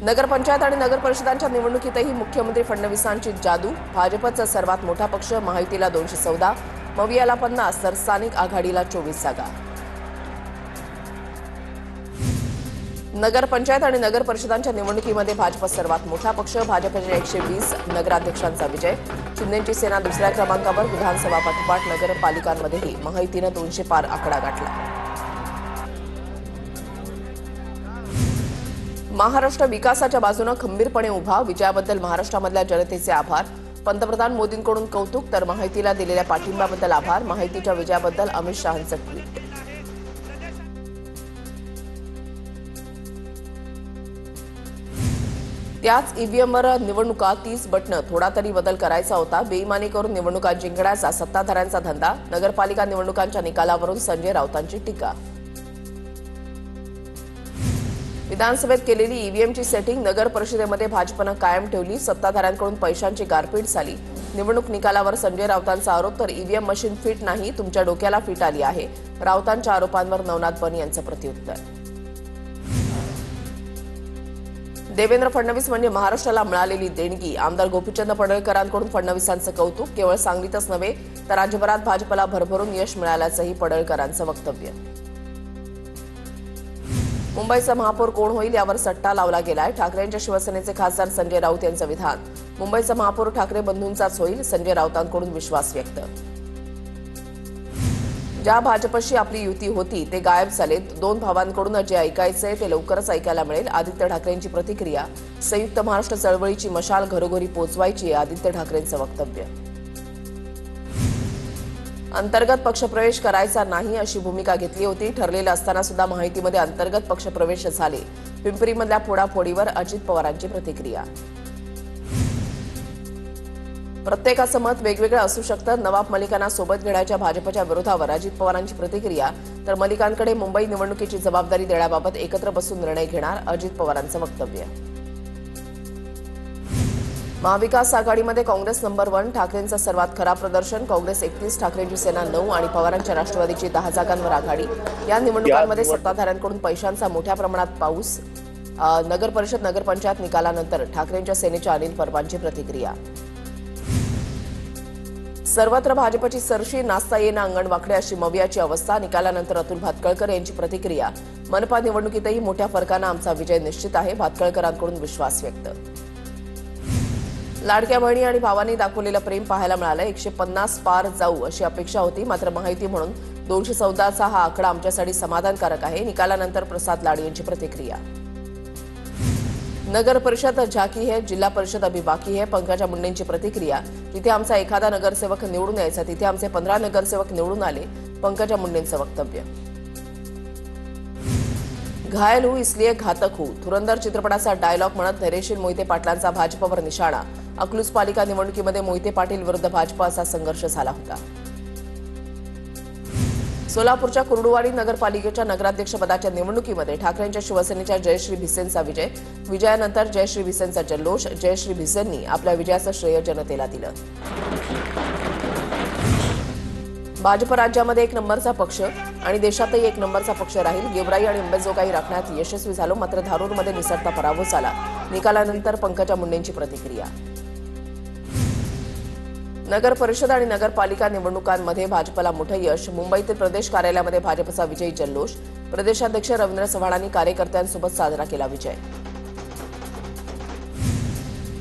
नगरपंचायत आणि नगर परिषदांच्या निवडणुकीतही मुख्यमंत्री फडणवीसांची जादू. भाजपचा सर्वात मोठा पक्ष महायुतीला 214, मवियाला 50 तर स्थानिक आघाडीला 24 जागा. नगरपंचायत आणि नगर परिषदांच्या निवडणुकीमध्ये भाजप सर्वात मोठा पक्ष. भाजपच्या 120 नगराध्यक्षांचा विजय. शिंदेची सेना दुसऱ्या क्रमांकावर. विधानसभा पाठोपाठ नगरपालिकांमध्येही महायुतीनं 200 पार आकडा गाठला. महाराष्ट्र विकासाच्या बाजूने खंबीरपणे उभा. विजयाबद्दल महाराष्ट्रामधल्या जनतेचे आभार. पंतप्रधान मोदींकडून कौतुक तर महायुतीला दिलेल्या पाठिंब्याबद्दल आभार. महायुतीच्या विजयाबद्दल अमित शहांचं ट्विट. त्याच ईव्हीएमवर निवडणुका 30 बटणं. थोडा तरी बदल करायचा होता. बेईमानी करून निवडणुका जिंकण्याचा सत्ताधाऱ्यांचा धंदा. नगरपालिका निवडणुकांच्या निकालावरून संजय राऊतांची टीका. विधानसभेत केलेली ईव्हीएमची सेटिंग नगर परिषदेमध्ये भाजपनं कायम ठेवली. सत्ताधाऱ्यांकडून पैशांची गारपीट झाली. निवडणूक निकालावर संजय राऊतांचा आरोप तर ईव्हीएम मशीन फिट नाही, तुमच्या डोक्याला फिट आली आहे. राऊतांच्या आरोपांवर नवनाथ बन यांचं प्रत्युत्तर. देवेंद्र फडणवीस म्हणजे महाराष्ट्राला मिळालेली देणगी. आमदार गोपीचंद पडळकरांकडून फडणवीसांचं कौतुक. केवळ सांगलीतच नव्हे तर राज्यभरात भाजपला भरभरून यश मिळाल्याचंही पडळकरांचं वक्तव्य. मुंबईचा महापौर कोण होईल यावर सट्टा लावला गेलाय. ठाकरेंच्या शिवसेनेचे खासदार संजय राऊत यांचं विधान. मुंबईचा महापौर ठाकरे बंधूंचाच होईल. संजय राऊतांकडून विश्वास व्यक्त. ज्या भाजपशी आपली युती होती ते गायब झालेत. 2 भावांकडून जे ऐकायचंय ते लवकरच ऐकायला मिळेल. आदित्य ठाकरेंची प्रतिक्रिया. संयुक्त महाराष्ट्र चळवळीची मशाल घरोघरी पोचवायची आदित्य ठाकरेंचं वक्तव्य. अंतर्गत पक्षप्रवेश करायचा नाही अशी भूमिका घेतली होती. ठरलेलं असताना सुद्धा महायुतीमध्ये अंतर्गत पक्षप्रवेश झाले. पिंपरीमधल्या फोडाफोडीवर अजित पवारांची प्रतिक्रिया. प्रत्येकाचं मत वेगवेगळं असू शकतं. नवाब मलिकांना सोबत घेण्याच्या भाजपच्या विरोधावर अजित पवारांची प्रतिक्रिया. तर मलिकांकडे मुंबई निवडणुकीची जबाबदारी देण्याबाबत एकत्र बसून निर्णय घेणार अजित पवारांचं वक्तव्य. महाविकास आघाडीमध्ये काँग्रेस नंबर 1. ठाकरेंचं सर्वात खराब प्रदर्शन. काँग्रेस 31, ठाकरेंची सेना 9 आणि पवारांच्या राष्ट्रवादीची 10 जागांवर आघाडी. या निवडणुकांमध्ये सत्ताधाऱ्यांकडून पैशांचा मोठ्या प्रमाणात पाऊस. नगर परिषद नगरपंचायत निकालानंतर ठाकरेंच्या सेनेच्या अनिल परबांची प्रतिक्रिया. सर्वत्र भाजपची सरशी. नाचता येणं अंगण वाकडे अशी मवियाची अवस्था. निकालानंतर अतुल भातखळकर यांची प्रतिक्रिया. मनपा निवडणुकीतही मोठ्या फरकानं आमचा विजय निश्चित आहे. भातखळकरांकडून विश्वास व्यक्त. लाडक्या बहिणी आणि भावांनी दाखवलेलं प्रेम पाहायला मिळालं. 150 पार जाऊ अशी अपेक्षा होती, मात्र माहिती म्हणून 214चा हा आकडा आमच्यासाठी समाधानकारक आहे. निकालानंतर प्रसाद लाड यांची प्रतिक्रिया. नगर परिषद झाकी है, जिल्हा परिषद अभी बाकी है. पंकजा मुंडेंची प्रतिक्रिया. जिथे आमचा एखादा नगरसेवक निवडून यायचा तिथे आमचे 15 नगरसेवक निवडून आले. पंकजा मुंडेंचं वक्तव्य. घायल हूं इसलिए घातक हूं. धुरंधर चित्रपटाचा डायलॉग म्हणत धैर्यशील मोहिते पाटलांचा भाजपवर निशाणा. अकलूज पालिका निवडणुकीमध्ये मोहिते पाटील विरुद्ध भाजप असा संघर्ष झाला होता. सोलापूरच्या कुर्डुवाडी नगरपालिकेच्या नगराध्यक्षपदाच्या निवडणुकीमध्ये ठाकरेंच्या शिवसेनेच्या जयश्री भिसेंचा विजय. विजयानंतर जयश्री भिसेंचा जल्लोष. जयश्री भिसेंनी आपल्या विजयाचं श्रेय जनतेला दिलं. भाजप राज्यामध्ये 1 नंबरचा पक्ष आणि देशातही 1 नंबरचा पक्ष राहील. गेवराई आणि अंबाजोगाई राखण्यात यशस्वी झालो, मात्र धारूरमध्ये निसटता पराभव झाला. निकालानंतर पंकजा मुंडेंची प्रतिक्रिया. नगर परिषद आणि नगरपालिका निवडणुकांमध्ये भाजपला मोठं यश. मुंबईतील प्रदेश कार्यालयामध्ये भाजपचा विजयी जल्लोष. प्रदेशाध्यक्ष रवींद्र चव्हाणांनी कार्यकर्त्यांसोबत साजरा केला विजय.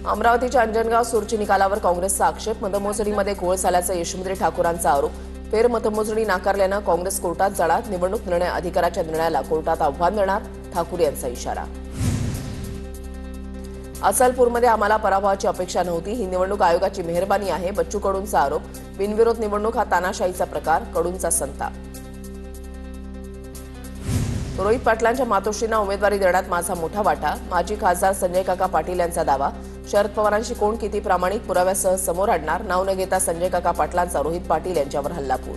अमरावतीच्या अंजनगाव सुरची निकालावर काँग्रेसचा आक्षेप. मतमोजणीमध्ये घोळ झाल्याचा यशोमती ठाकूरांचा आरोप. फेरमतमोजणी नाकारल्यानं काँग्रेस कोर्टात जाणार. निवडणूक निर्णय अधिकाऱ्याच्या निर्णयाला कोर्टात आव्हान देणार. ठाकूर यांचा इशारा. अचलपूरमध्ये आम्हाला पराभवाची अपेक्षा नव्हती. ही निवडणूक आयोगाची मेहरबानी आहे. बच्चू कडूंचा आरोप. बिनविरोध निवडणूक हा तानाशाहीचा प्रकार. कडूंचा संताप. रोहित पाटलांच्या मातोश्रींना उमेदवारी देण्यात माझा मोठा वाटा. माजी खासदार संजय काका पाटील यांचा दावा. शरद पवारांशी कोण किती प्रामाणिक पुराव्यासह समोर आणणार. नाव न घेता संजय काका पाटलांचा रोहित पाटील यांच्यावर हल्लाबोल.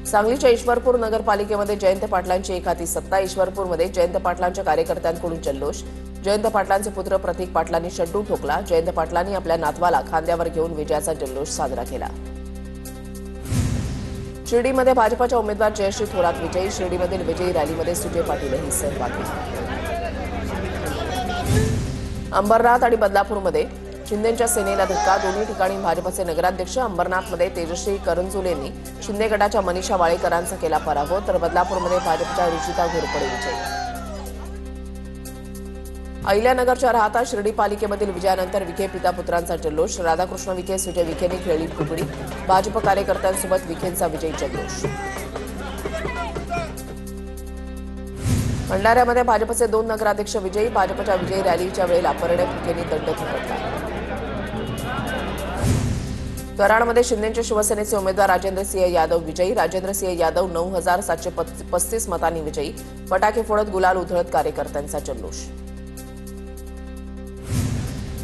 सांगलीच्या ईश्वरपूर नगरपालिकेमध्ये जयंत पाटलांची एकाती सत्ता. ईश्वरपूरमध्ये जयंत पाटलांच्या कार्यकर्त्यांकडून जल्लोष. जयंत पाटलांचे पुत्र प्रतीक पाटलांनी शड्डू ठोकला. जयंत पाटलांनी आपल्या नातवाला खांद्यावर घेऊन विजयाचा जल्लोष साजरा केला. शिर्डीमध्ये भाजपच्या उमेदवार जयश्री थोरात विजयी. शिर्डीमधील विजयी रॅलीमध्ये सुजय पाटीलही सहभागी. अंबरनाथ आणि बदलापूरमध्ये शिंदेंच्या सेनेला धक्का. दोन्ही ठिकाणी भाजपचे नगराध्यक्ष. अंबरनाथमध्ये तेजश्री करंजुलेंनी शिंदे गटाच्या मनीषा वाळेकरांचा केला पराभव, तर बदलापूरमध्ये भाजपच्या रुचिता घोरपडे विजयी. अहिल्यानगरच्या राहता शिर्डी पालिकेमधील विजयानंतर विखे पिता पुत्रांचा जल्लोष. राधाकृष्ण विखे, सुजय विखेंनी खेळली फुगडी. भाजप कार्यकर्त्यांसोबत विखेंचा विजयी जल्लोष. भंडाऱ्यामध्ये भाजपचे 2 नगराध्यक्ष विजयी. भाजपच्या विजयी रॅलीच्या वेळेला परिणय फुकेंनी दंड थोपटला. कराडमध्ये शिंदेचे शिवसेनेचे उमेदवार राजेंद्रसिंह यादव विजयी. राजेंद्रसिंह यादव 9,735 मतांनी विजयी. फटाके फोडत गुलाल उधळत कार्यकर्त्यांचा जल्लोष.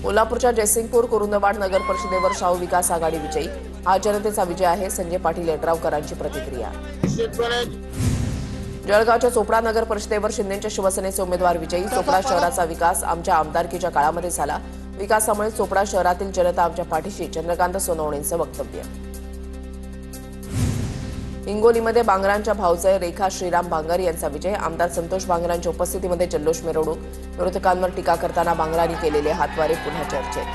कोल्हापूरच्या जयसिंगपूर कुरुंदवाड नगर परिषदेवर शाहू विकास आघाडी विजयी. हा जनतेचा विजय आहे, संजय पाटील यड्रावकरांची प्रतिक्रिया. जळगावच्या चोपडा नगर परिषदेवर शिंदेच्या शिवसेनेचे उमेदवार विजयी. चोपडा शहराचा विकास आमच्या आमदारकीच्या काळामध्ये झाला. विकासामुळे चोपडा शहरातील जनता आमच्या पाठीशी. चंद्रकांत सोनवणेंचं वक्तव्य. हिंगोलीमध्ये बांगरांच्या भाऊजाई रेखा श्रीराम बांगर यांचा विजय. आमदार संतोष बांगरांच्या उपस्थितीमध्ये जल्लोष मिरवणूक. विरोधकांवर टीका करताना बांगरांनी केलेले हातवारे पुन्हा चर्चेत.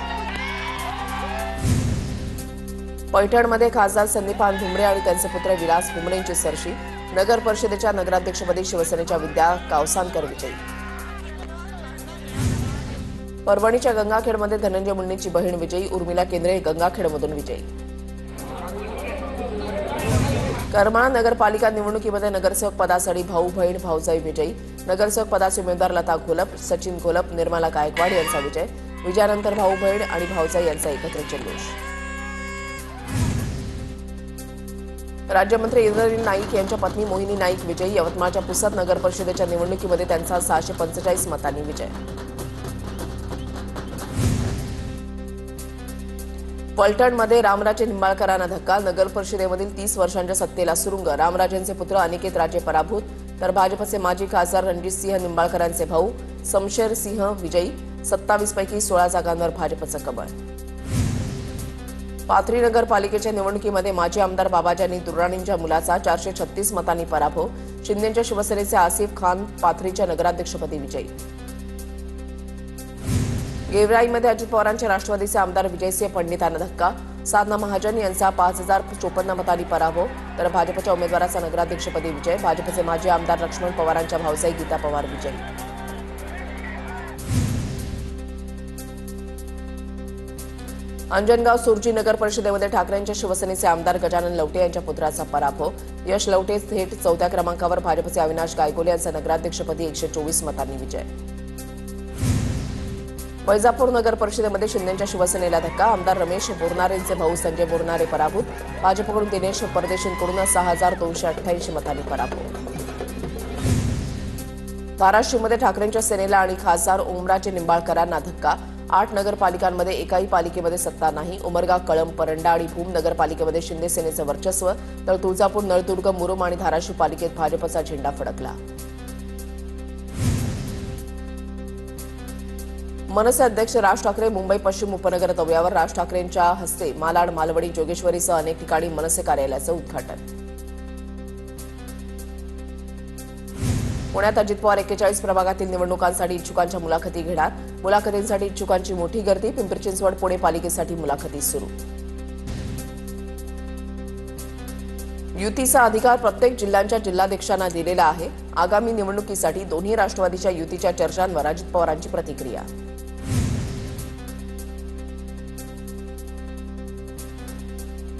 पैठणमध्ये खासदार संदीपान भुमरे आणि त्यांचे पुत्र विलास भुमरेंची सरशी. नगर परिषदेच्या नगराध्यक्षपदी शिवसेनेच्या विद्या कावसानकर विजयी. परभणीच्या गंगाखेडमध्ये धनंजय मुंडेंची बहीण विजयी. उर्मिला केंद्रे गंगाखेडमधून विजयी. करमाळा नगरपालिका निवडणुकीमध्ये नगरसेवक पदासाठी भाऊ बहीण भाऊजाई विजयी. नगरसेवक पदाचे उमेदवार लता घोलप, सचिन घोलप, निर्मला गायकवाड यांचा विजय. विजयानंतर भाऊ बहीण आणि भाऊजाई यांचा एकत्र जल्लोष. राज्यमंत्री इंद्रनील नाईक यांच्या पत्नी मोहिनी नाईक विजयी. यवतमाळच्या पुसद नगर परिषदेच्या निवडणुकीमध्ये त्यांचा 645 मतांनी विजय. फलटणमध्ये रामराजे निंबाळकरांना धक्का. नगर परिषदेमधील 30 वर्षांच्या सत्तेला सुरुंग. रामराजेंचे पुत्र अनिकेत राजे पराभूत, तर भाजपचे माजी खासदार रणजितसिंह निंबाळकरांचे भाऊ समशेर सिंह विजयी. 27 पैकी 16 जागांवर भाजपचं कमळ. पाथरी नगरपालिकेच्या निवडणुकीमध्ये माजी आमदार बाबाजानी दुर्राणींच्या मुलाचा 436 मतांनी पराभव. शिंदेच्या शिवसेनेचे आसिफ खान पाथरीच्या नगराध्यक्षपदी विजयी. गेवराईमध्ये अजित पवारांच्या राष्ट्रवादीचे आमदार विजयसिंह पंडितांना धक्का. साधना महाजन यांचा 5,054 मतांनी पराभव, तर भाजपच्या उमेदवाराचा नगराध्यक्षपदी विजय. भाजपचे माजी आमदार लक्ष्मण पवारांच्या भाऊजाई गीता पवार विजयी. अंजनगाव सुरजी नगर परिषदेमध्ये ठाकरेंच्या शिवसेनेचे आमदार गजानन लवटे यांच्या पुत्राचा पराभव. यश लवटे थेट 4थ्या क्रमांकावर. भाजपचे अविनाश गायकोले यांचा नगराध्यक्षपदी 124 मतांनी विजय. वैजापूर नगर परिषदेमध्ये शिंदेच्या शिवसेनेला धक्का. आमदार रमेश बोरनारेंचे भाऊ संजय बोरनारे पराभूत. भाजपकडून दिनेश परदेशींकडून 6,288 मतांनी पराभव. धाराशिवमध्ये ठाकरेंच्या सेनेला आणि खासदार ओमराजे निंबाळकरांना धक्का. 8 नगरपालिकांमध्ये एकाही पालिकेमध्ये सत्ता नाही. उमरगा, कळंब, परंडा आणि भूम नगरपालिकेमध्ये शिंदे सेनेचं वर्चस्व, तर तुळजापूर, नळदुर्ग, मुरुम आणि धाराशिव पालिकेत भाजपचा झेंडा फडकला. मनसे अध्यक्ष राज ठाकरे मुंबई पश्चिम उपनगर दौऱ्यावर. राज ठाकरेंच्या हस्ते मालाड, मालवणी, जोगेश्वरीसह अनेक ठिकाणी मनसे कार्यालयाचं उद्घाटन. पुण्यात अजित पवार 41 प्रभागातील निवडणुकांसाठी इच्छुकांच्या मुलाखती घेणार. मुलाखतींसाठी इच्छुकांची मोठी गर्दी. पिंपरी चिंचवड, पुणे पालिकेसाठी मुलाखती सुरू. युतीचा अधिकार प्रत्येक जिल्ह्यांच्या जिल्हाध्यक्षांना दिलेला आहे. आगामी निवडणुकीसाठी दोन्ही राष्ट्रवादीच्या युतीच्या चर्चांवर अजित पवारांची प्रतिक्रिया.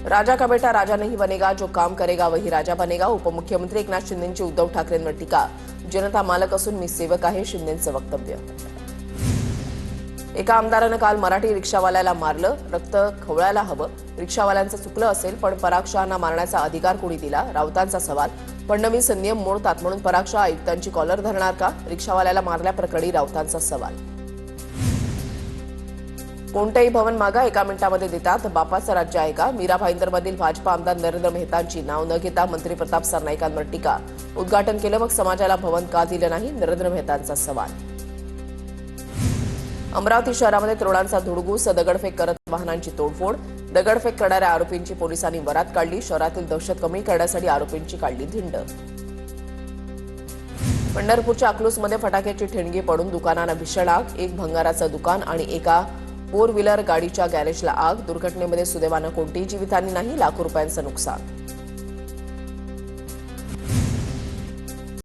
राजा का बेटा राजा नहीं बनेगा, जो काम करेगा वही राजा बनेगा. उपमुख्यमंत्री एकनाथ शिंदेंची उद्धव ठाकरेंवर टीका. जनता मालक असून मी सेवक आहे, शिंदेंचं वक्तव्य. एका आमदारानं काल मराठी रिक्षावाल्याला मारलं. रक्त खवळायला हवं. रिक्षावाल्यांचं चुकलं असेल, पण पराग शहांना मारण्याचा अधिकार कोणी दिला? राऊतांचा सवाल. फडणवीस नियम मोडतात म्हणून पराग शहा आयुक्तांची कॉलर धरणार का? रिक्षावाल्याला मारल्याप्रकरणी राऊतांचा सवाल. कोणतेही भवन मागा 1 मिनिटामध्ये देतात. बापाचं राज्य आहे का? मीरा भाईंदरमधील भाजपा आमदार नरेंद्र मेहतांची नाव न घेता मंत्री प्रताप सरनाईकांवर टीका. उद्घाटन केलं मग समाजाला भवन का दिलं नाही? नरेंद्र मेहतांचा सवाल. अमरावती शहरामध्ये तरुणांचा धुडगूस. दगडफेक करत वाहनांची तोडफोड. दगडफेक करणाऱ्या आरोपींची पोलिसांनी वरात काढली. शहरातील दहशत कमी करण्यासाठी आरोपींची काढली धिंड. पंढरपूरच्या अकलूजमध्ये फटाक्याची ठिणगी पडून दुकानाला भीषण आग. एक भंगाराचं दुकान आणि एका फोर व्हीलर गाडीच्या गॅरेजला आग. दुर्घटनेमध्ये सुदैवानं कोणतीही जीवितहानी नाही. लाखो रुपयांचं नुकसान.